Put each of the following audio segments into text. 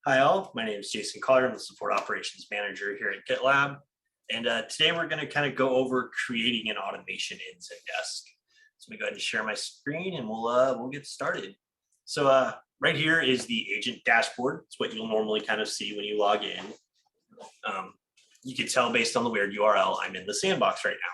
Hi all, my name is Jason Colyer. I'm the Support Operations Manager here at GitLab. And today we're going to kind of go over creating an automation in Zendesk. So let me go ahead and share my screen and we'll get started. So right here is the agent dashboard. It's what you'll normally kind of see when you log in. You can tell based on the weird URL, I'm in the sandbox right now.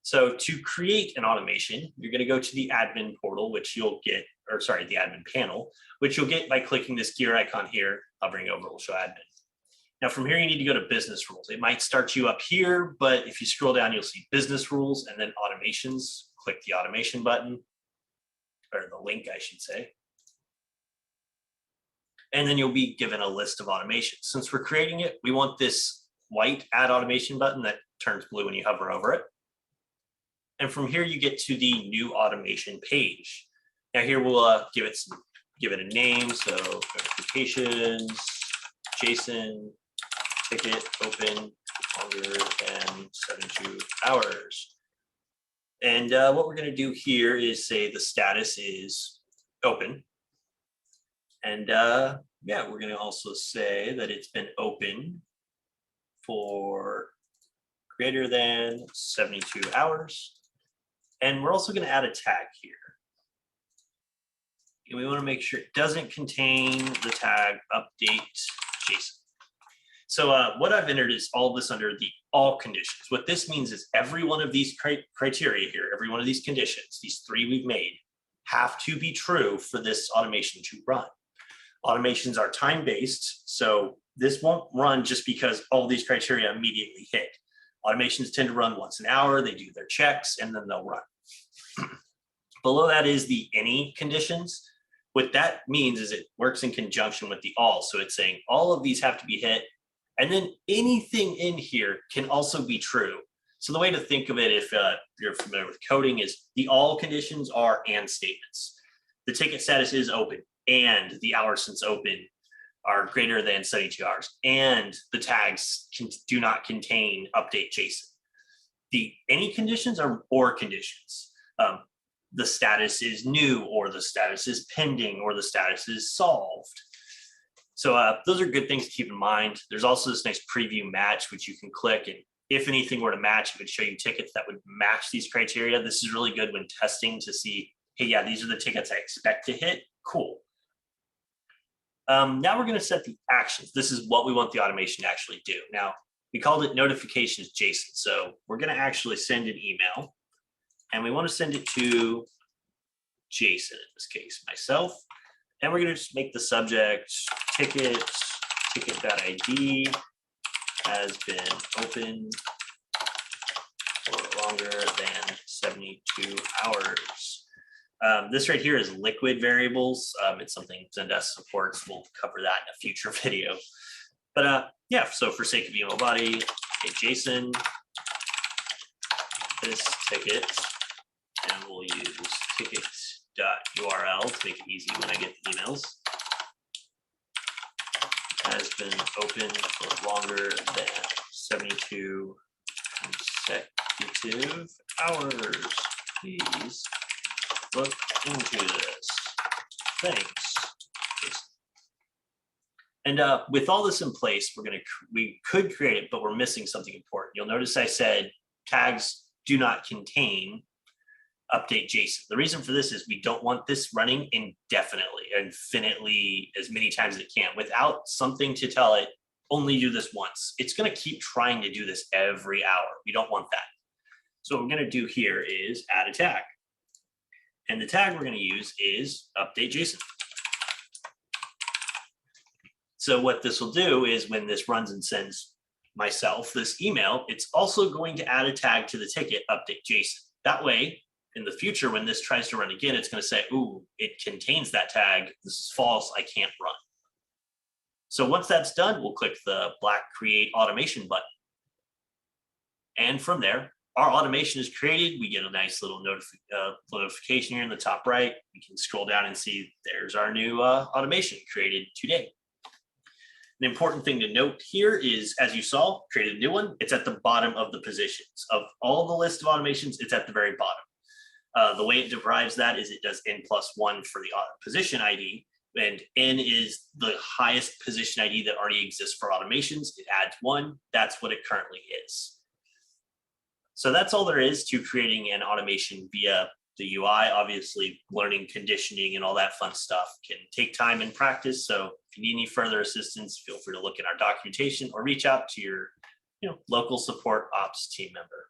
So to create an automation, you're going to go to the admin portal, which you'll get, or sorry, the admin panel, which you'll get by clicking this gear icon here. Hovering over will show admin. Now from here, you need to go to business rules. It might start you up here, but if you scroll down, you'll see business rules and then automations. Click the automation button, or the link, I should say. And then you'll be given a list of automations. Since we're creating it, we want this white add automation button that turns blue when you hover over it. And from here, you get to the new automation page. Now here we'll give it a name. So notifications, JSON, ticket, open, longer than 72 hours. And what we're going to do here is say the status is open. And yeah, we're going to also say that it's been open for greater than 72 hours. And we're also going to add a tag here. And we want to make sure it doesn't contain the tag update JSON. So what I've entered is all this under the all conditions. What this means is every one of these criteria here, every one of these conditions, these three we've made, have to be true for this automation to run. Automations are time-based, so this won't run just because all these criteria immediately hit. Automations tend to run once an hour, they do their checks, and then they'll run. Below that is the any conditions. What that means is it works in conjunction with the all. So it's saying all of these have to be hit, and then anything in here can also be true. So the way to think of it, if you're familiar with coding, is the all conditions are and statements. The ticket status is open, and the hours since open are greater than 72 hours, and the tags do not contain update JSON. The any conditions are or conditions. The status is new, or the status is pending, or the status is solved. So those are good things to keep in mind. There's also this nice preview match, which you can click, and if anything were to match, it would show you tickets that would match these criteria. This is really good when testing to see, hey, yeah, these are the tickets I expect to hit. Cool. Now we're going to set the actions. This is what we want the automation to actually do. Now, we called it notifications JSON. So we're going to actually send an email, and we want to send it to Jason, in this case, myself. And we're going to just make the subject ticket.id has been open for longer than 72 hours. This right here is liquid variables. It's something Zendesk supports. We'll cover that in a future video. But yeah, so for sake of email body, okay, JSON, this ticket, and we'll use ticket.url to make it easy when I get the emails, has been open for longer than 72 consecutive hours. Please look into this. Thanks, Jason. And with all this in place, we could create it, but we're missing something important. You'll notice I said tags do not contain update JSON. The reason for this is we don't want this running infinitely, as many times as it can, without something to tell it, only do this once. It's going to keep trying to do this every hour. We don't want that. So what we're going to do here is add a tag. And the tag we're going to use is update JSON. So what this will do is when this runs and sends myself this email, it's also going to add a tag to the ticket, update JSON. That way, in the future, when this tries to run again, it's going to say, ooh, it contains that tag. This is false. I can't run. So once that's done, we'll click the black create automation button. And from there, our automation is created. We get a nice little notification here in the top right. We can scroll down and see there's our new automation created today. An important thing to note here is, as you saw, created a new one. It's at the bottom of the positions. Of all the list of automations, it's at the very bottom. The way it derives that is it does n+1 for the position ID, and N is the highest position ID that already exists for automations. It adds one. That's what it currently is. So that's all there is to creating an automation via the UI. Obviously, learning, conditioning, and all that fun stuff can take time and practice. So if you need any further assistance, feel free to look in our documentation or reach out to your local support ops team member.